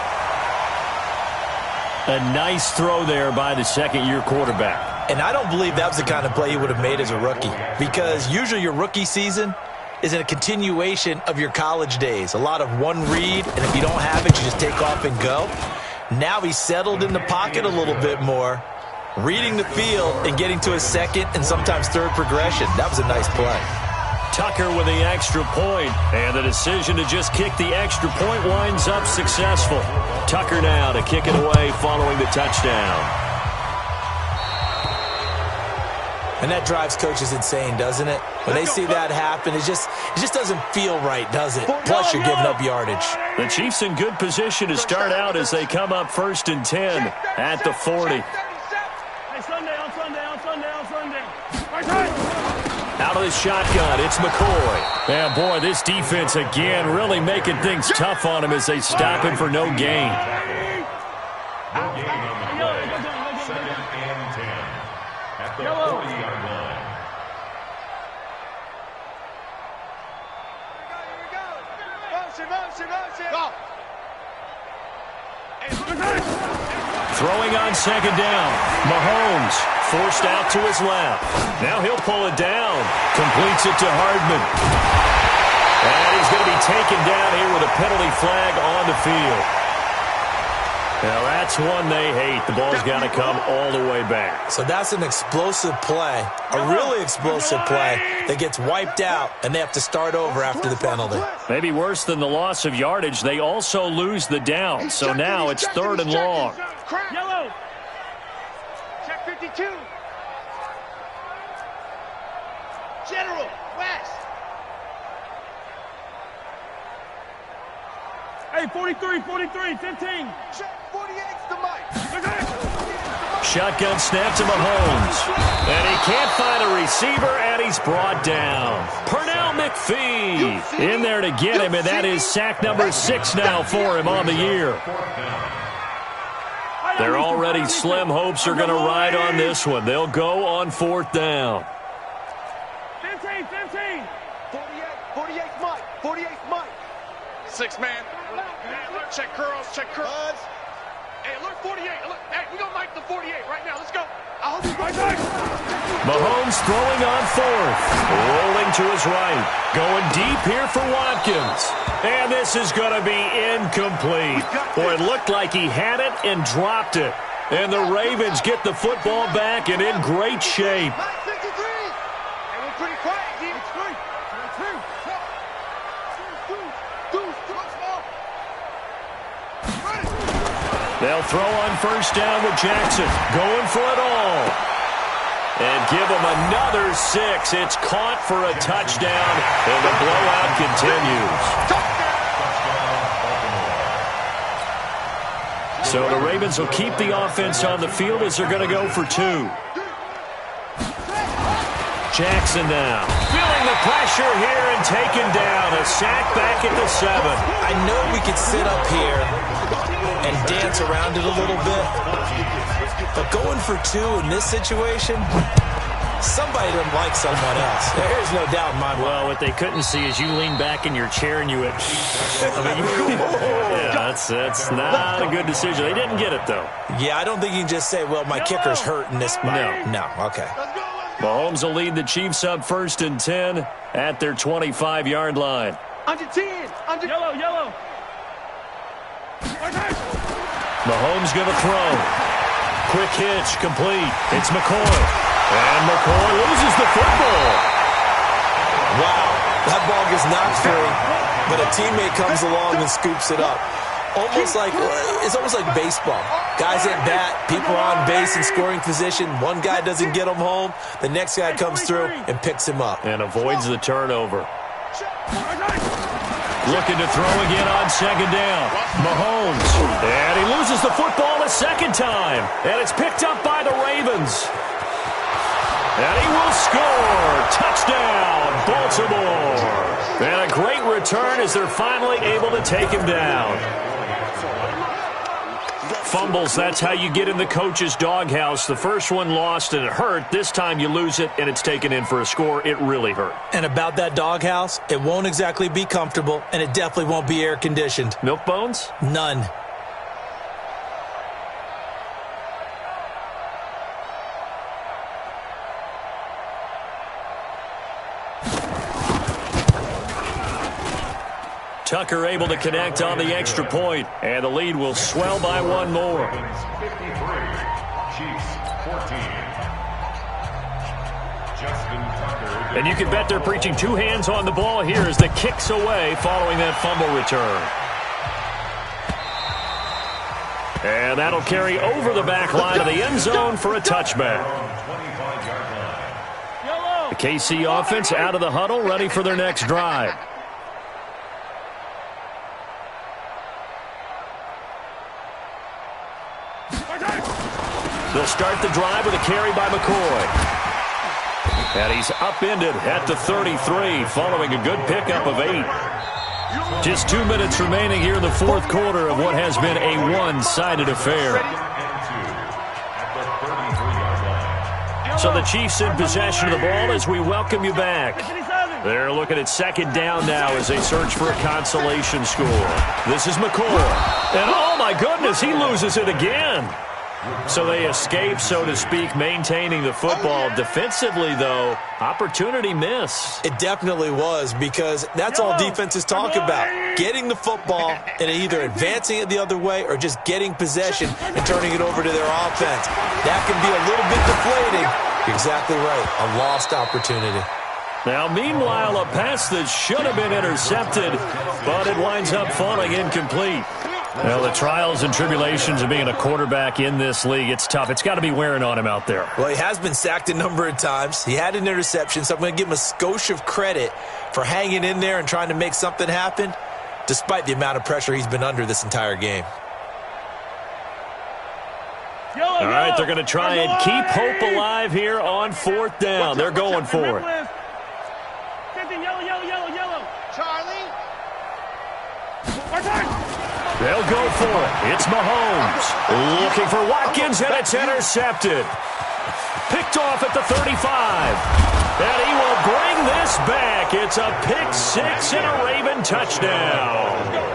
[SPEAKER 3] A nice throw there by the 2nd-year quarterback.
[SPEAKER 5] And I don't believe that was the kind of play he would have made as a rookie, because usually your rookie season is a continuation of your college days. A lot of one read, and if you don't have it, you just take off and go. Now he's settled in the pocket a little bit more, reading the field and getting to his 2nd and sometimes 3rd progression. That was a nice play.
[SPEAKER 3] Tucker with the extra point, and the decision to just kick the extra point winds up successful. Tucker now to kick it away following the touchdown.
[SPEAKER 5] And that drives coaches insane, doesn't it? When they see that happen, it just doesn't feel right, does it? Plus, you're giving up yardage.
[SPEAKER 3] The Chiefs in good position to start out as they come up 1st and 10 at the 40. Out of the shotgun, it's McCoy. And boy, this defense again really making things tough on him as they stop him for no gain.
[SPEAKER 4] No gain on the play. 2nd and 10 at the 40-yard line.
[SPEAKER 3] Throwing on 2nd down. Mahomes forced out to his left. Now he'll pull it down. Completes it to Hardman. And he's going to be taken down here with a penalty flag on the field. Now that's one they hate. The ball's got to come all the way back.
[SPEAKER 5] So that's an explosive play, a really explosive play that gets wiped out, and they have to start over after the penalty.
[SPEAKER 3] Maybe worse than the loss of yardage, they also lose the down. So now it's 3rd and long.
[SPEAKER 6] Yellow. Check 52. General, West. Hey, 43, 15. Check 48's the mic.
[SPEAKER 3] Shotgun snap to Mahomes. And he can't find a receiver, and he's brought down. Pernell McPhee in there to get him, and that is sack number 6 now for him on the year. Their already slim hopes are going to ride on this one. They'll go on 4th down.
[SPEAKER 6] 15. 48 Mike. 48 Mike. 6 man. Check curls. Hey, look, 48. Look, hey, we gonna Mike the 48 right now. Let's go. I hope you guys.
[SPEAKER 3] Mahomes throwing on 4th. Rolling to his right. Going deep here for Watkins. And this is going to be incomplete. Boy, it looked like he had it and dropped it. And the Ravens get the football back and in great shape.
[SPEAKER 6] Mike 53. Hey,
[SPEAKER 3] They'll throw on first down with Jackson. Going for it all. And give him another 6. It's caught for a touchdown, and the blowout continues. So the Ravens will keep the offense on the field as they're going to go for 2. Jackson now, feeling the pressure here and taken down. A sack back at the 7.
[SPEAKER 5] I know we could sit up here and dance around it a little bit, but going for 2 in this situation, somebody doesn't like someone else. There's no doubt in my mind.
[SPEAKER 3] Well, what they couldn't see is you lean back in your chair and you went, yeah, that's not a good decision. They didn't get it, though.
[SPEAKER 5] Yeah, I don't think you can just say, well, my kicker's hurt in this spot. No, okay.
[SPEAKER 3] Mahomes will lead the Chiefs up 1st and 10 at their 25-yard line.
[SPEAKER 6] Under 10. Under yellow.
[SPEAKER 3] Mahomes going to throw. Quick hitch, complete. It's McCoy. And McCoy loses the football.
[SPEAKER 5] Wow, that ball gets knocked free, but a teammate comes along and scoops it up. It's almost like baseball. Guys at bat, people on base in scoring position. One guy doesn't get him home. The next guy comes through and picks him up.
[SPEAKER 3] And avoids the turnover. Looking to throw again on 2nd down. Mahomes. And he loses the football a 2nd time. And it's picked up by the Ravens. And he will score. Touchdown, Baltimore. And a great return as they're finally able to take him down. Fumbles, that's how you get in the coach's doghouse. The first one lost and it hurt. This time you lose it and it's taken in for a score. It really hurt.
[SPEAKER 5] And about that doghouse, it won't exactly be comfortable, and it definitely won't be air-conditioned.
[SPEAKER 3] Milk bones?
[SPEAKER 5] None.
[SPEAKER 3] Tucker able to connect on the extra point, and the lead will swell by 1 more.
[SPEAKER 4] 53, Chiefs 14. Justin Tucker.
[SPEAKER 3] And you can bet they're preaching 2 hands on the ball here as the kick's away following that fumble return. And that'll carry over the back line of the end zone for a touchback. The KC offense out of the huddle, ready for their next drive. They'll start the drive with a carry by McCoy. And he's upended at the 33 following a good pickup of 8. Just 2 minutes remaining here in the 4th quarter of what has been a one-sided affair. So the Chiefs in possession of the ball as we welcome you back. They're looking at 2nd down now as they search for a consolation score. This is McCoy. And oh my goodness, he loses it again. So they escape, so to speak, maintaining the football. Defensively, though, opportunity miss.
[SPEAKER 5] It definitely was, because that's all defenses talk about. Getting the football and either advancing it the other way or just getting possession and turning it over to their offense. That can be a little bit deflating. You're exactly right. A lost opportunity.
[SPEAKER 3] Now, meanwhile, a pass that should have been intercepted, but it winds up falling incomplete. Well, the trials and tribulations of being a quarterback in this league, it's tough. It's got to be wearing on him out there.
[SPEAKER 5] Well, he has been sacked a number of times. He had an interception, so I'm going to give him a skosh of credit for hanging in there and trying to make something happen, despite the amount of pressure he's been under this entire game.
[SPEAKER 3] All right, they're going to try and keep hope alive here on 4th down. They're going for it.
[SPEAKER 6] Yellow. Charlie.
[SPEAKER 3] They'll go for it. It's Mahomes. Looking for Watkins, and it's intercepted. Picked off at the 35. And he will bring this back. It's a pick 6 and a Raven touchdown.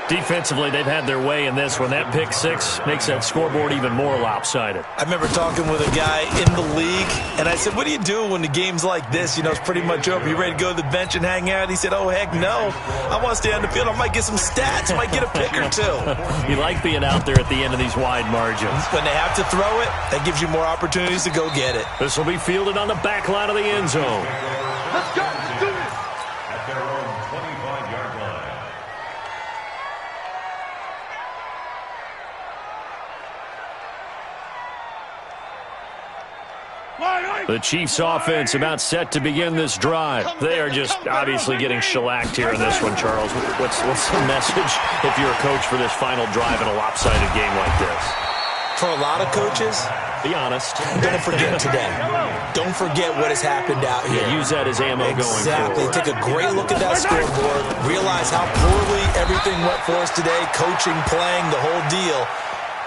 [SPEAKER 3] Defensively, they've had their way in this one. That pick 6 makes that scoreboard even more lopsided.
[SPEAKER 5] I remember talking with a guy in the league, and I said, what do you do when the game's like this? You know, it's pretty much over. You ready to go to the bench and hang out? He said, oh, heck no. I want to stay on the field. I might get some stats. I might get a pick or 2.
[SPEAKER 3] You like being out there at the end of these wide margins.
[SPEAKER 5] When they have to throw it, that gives you more opportunities to go get it.
[SPEAKER 3] This will be fielded on the back line of the end zone.
[SPEAKER 6] Let's go. Let's do this.
[SPEAKER 4] At their own 25-yard line.
[SPEAKER 3] The Chiefs offense about set to begin this drive. They are just obviously getting shellacked here in this one, Charles. What's the message if you're a coach for this final drive in a lopsided game like this?
[SPEAKER 5] For a lot of coaches,
[SPEAKER 3] be honest.
[SPEAKER 5] Don't forget today. Don't forget what has happened out here.
[SPEAKER 3] Yeah, use that as ammo going forward.
[SPEAKER 5] Exactly. Take a great look at that scoreboard. Realize how poorly everything went for us today. Coaching, playing, the whole deal.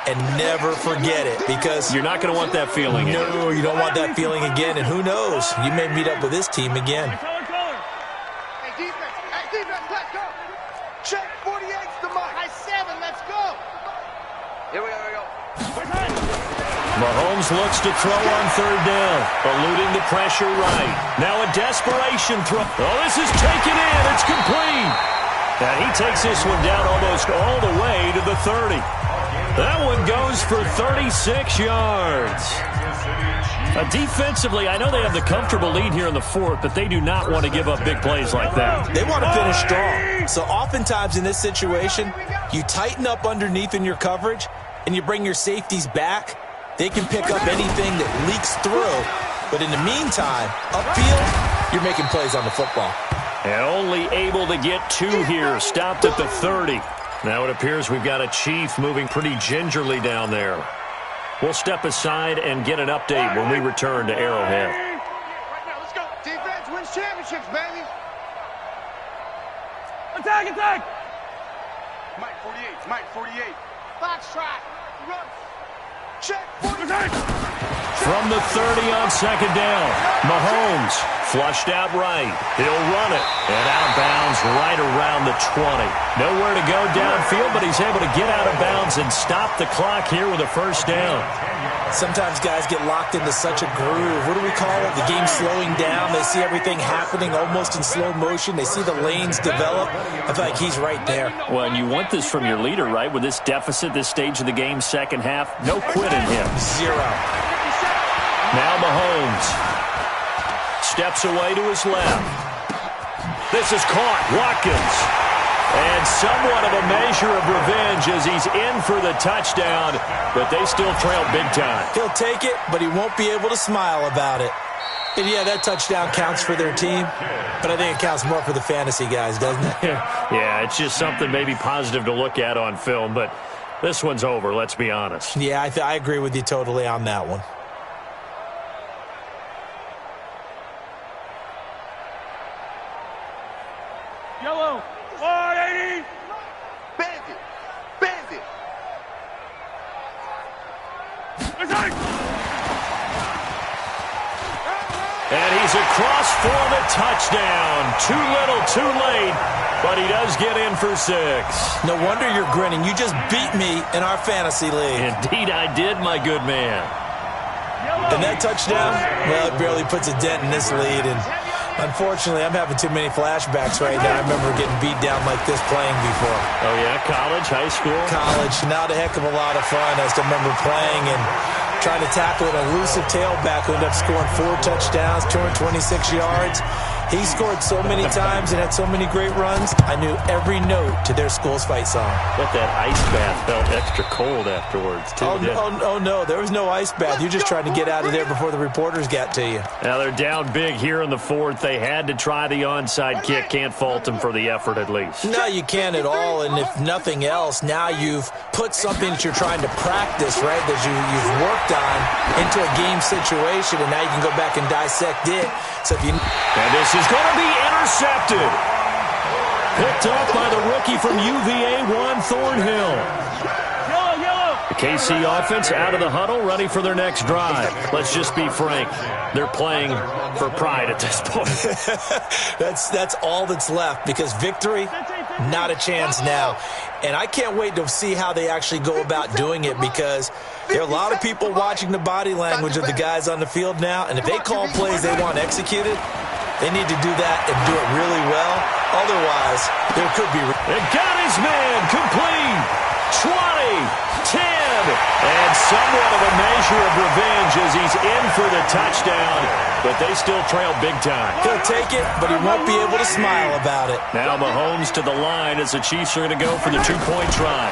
[SPEAKER 5] And never forget it, because
[SPEAKER 3] you're not going to want that feeling again.
[SPEAKER 5] No, you don't want that feeling again. And who knows? You may meet up with this team again.
[SPEAKER 6] Hey, defense, let's go. Check 48's the mark. High 7, let's go. Here we go.
[SPEAKER 3] Mahomes looks to throw on third down, eluding the pressure right. Now a desperation throw. Oh, this is taken in. It's complete. And he takes this one down almost all the way to the 30. That one goes for 36 yards. Defensively, I know they have the comfortable lead here in the fourth, but they do not want to give up big plays like that.
[SPEAKER 5] They want to finish strong. So oftentimes in this situation, you tighten up underneath in your coverage, and you bring your safeties back. They can pick up anything that leaks through. But in the meantime, upfield, you're making plays on the football.
[SPEAKER 3] And only able to get 2 here, stopped at the 30. Now it appears we've got a Chief moving pretty gingerly down there. We'll step aside and get an update when we return to Arrowhead.
[SPEAKER 6] Right now, let's go. Defense wins championships, baby. Attack. Mike 48. Fox trot. Run. Check 48.
[SPEAKER 3] From the 30 on second down, Mahomes flushed out right. He'll run it. And out of bounds right around the 20. Nowhere to go downfield, but he's able to get out of bounds and stop the clock here with a first down.
[SPEAKER 5] Sometimes guys get locked into such a groove. What do we call it? The game slowing down. They see everything happening almost in slow motion. They see the lanes develop. I feel like he's right there.
[SPEAKER 3] Well, and you want this from your leader, right? With this deficit, this stage of the game, second half, no quitting him.
[SPEAKER 5] 0.
[SPEAKER 3] Now Mahomes steps away to his left. This is caught. Watkins. And somewhat of a measure of revenge as he's in for the touchdown, but they still trail big time.
[SPEAKER 5] He'll take it, but he won't be able to smile about it. And yeah, that touchdown counts for their team, but I think it counts more for the fantasy guys, doesn't it?
[SPEAKER 3] Yeah, it's just something maybe positive to look at on film, but this one's over, let's be honest.
[SPEAKER 5] Yeah, I agree with you totally on that one.
[SPEAKER 6] Yellow. 480. Bandit.
[SPEAKER 3] And he's across for the touchdown. Too little, too late, but he does get in for 6.
[SPEAKER 5] No wonder you're grinning. You just beat me in our fantasy league.
[SPEAKER 3] Indeed I did, my good man.
[SPEAKER 5] And that touchdown, well, it barely puts a dent in this lead. And unfortunately, I'm having too many flashbacks right now. I remember getting beat down like this playing before.
[SPEAKER 3] Oh, yeah? College, high school?
[SPEAKER 5] College. Not a heck of a lot of fun. I still remember playing and trying to tackle an elusive tailback who ended up scoring 4 touchdowns, 226 yards. He scored so many times and had so many great runs, I knew every note to their school's fight song.
[SPEAKER 3] But that ice bath felt extra cold afterwards, too.
[SPEAKER 5] Oh, no, there was no ice bath. You just tried to get out of there before the reporters got to you.
[SPEAKER 3] Now they're down big here in the fourth. They had to try the onside kick. Can't fault them for the effort, at least.
[SPEAKER 5] No, you can't at all. And if nothing else, now you've put something that you're trying to practice, right, that you've worked on into a game situation, and now you can go back and dissect it. So if you...
[SPEAKER 3] And this is going to be intercepted. Picked up by the rookie from UVA, Juan Thornhill. The KC offense out of the huddle, ready for their next drive. Let's just be frank. They're playing for pride at this point.
[SPEAKER 5] That's all that's left, because victory, not a chance now. And I can't wait to see how they actually go about doing it, because there are a lot of people watching the body language of the guys on the field now, and if they call plays they want executed, they need to do that and do it really well. Otherwise, there could be...
[SPEAKER 3] It got his man complete. 20, 10, and somewhat of a measure of revenge as he's in for the touchdown, but they still trail big time.
[SPEAKER 5] He'll take it, but he won't be able to smile about it.
[SPEAKER 3] Now Mahomes to the line as the Chiefs are going to go for the 2-point try.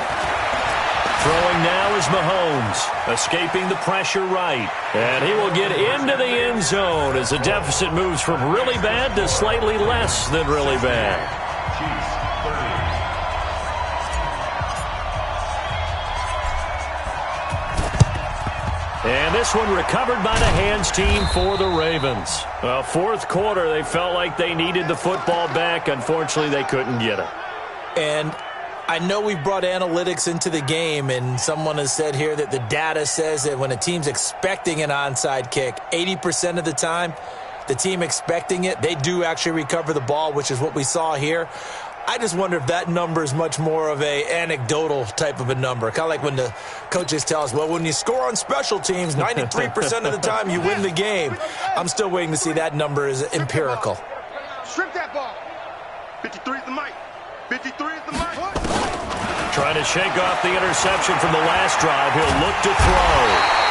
[SPEAKER 3] Throwing now Here's Mahomes, escaping the pressure right. And he will get into the end zone as the deficit moves from really bad to slightly less than really bad.
[SPEAKER 4] Chiefs 30.
[SPEAKER 3] And this one recovered by the hands team for the Ravens. Fourth quarter, they felt like they needed the football back. Unfortunately, they couldn't get it.
[SPEAKER 5] And I know we've brought analytics into the game, and someone has said here that the data says that when a team's expecting an onside kick, 80% of the time, the team expecting it, they do actually recover the ball, which is what we saw here. I just wonder if that number is much more of a anecdotal type of a number. Kind of like when the coaches tell us, well, when you score on special teams, 93% of the time you win the game. I'm still waiting to see that number is empirical.
[SPEAKER 6] Strip that ball. 53 is the mic. 53 is the mic.
[SPEAKER 3] Trying to shake off the interception from the last drive. He'll look to throw.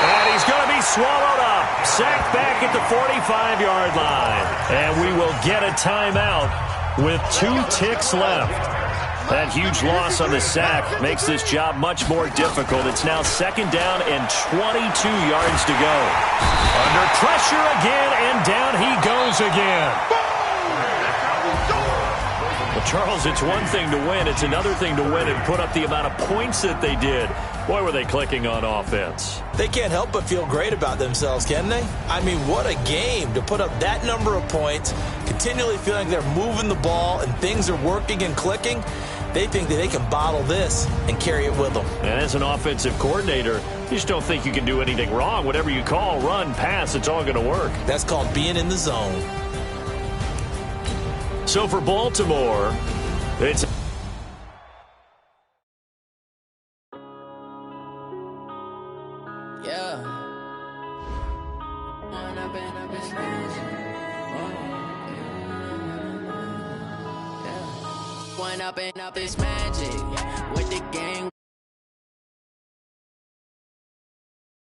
[SPEAKER 3] And he's going to be swallowed up. Sacked back at the 45-yard line. And we will get a timeout with 2 ticks left. That huge loss on the sack makes this job much more difficult. It's now 2nd down and 22 yards to go. Under pressure again, and down he goes again. Well, Charles, it's one thing to win. It's another thing to win and put up the amount of points that they did. Boy, were they clicking on offense.
[SPEAKER 5] They can't help but feel great about themselves, can they? I mean, what a game to put up that number of points, continually feeling they're moving the ball and things are working and clicking. They think that they can bottle this and carry it with them.
[SPEAKER 3] And as an offensive coordinator, you just don't think you can do anything wrong. Whatever you call, run, pass, it's all going to work.
[SPEAKER 5] That's called being in the zone.
[SPEAKER 3] So for Baltimore, it's...
[SPEAKER 7] Yeah. One up and up is magic with the game.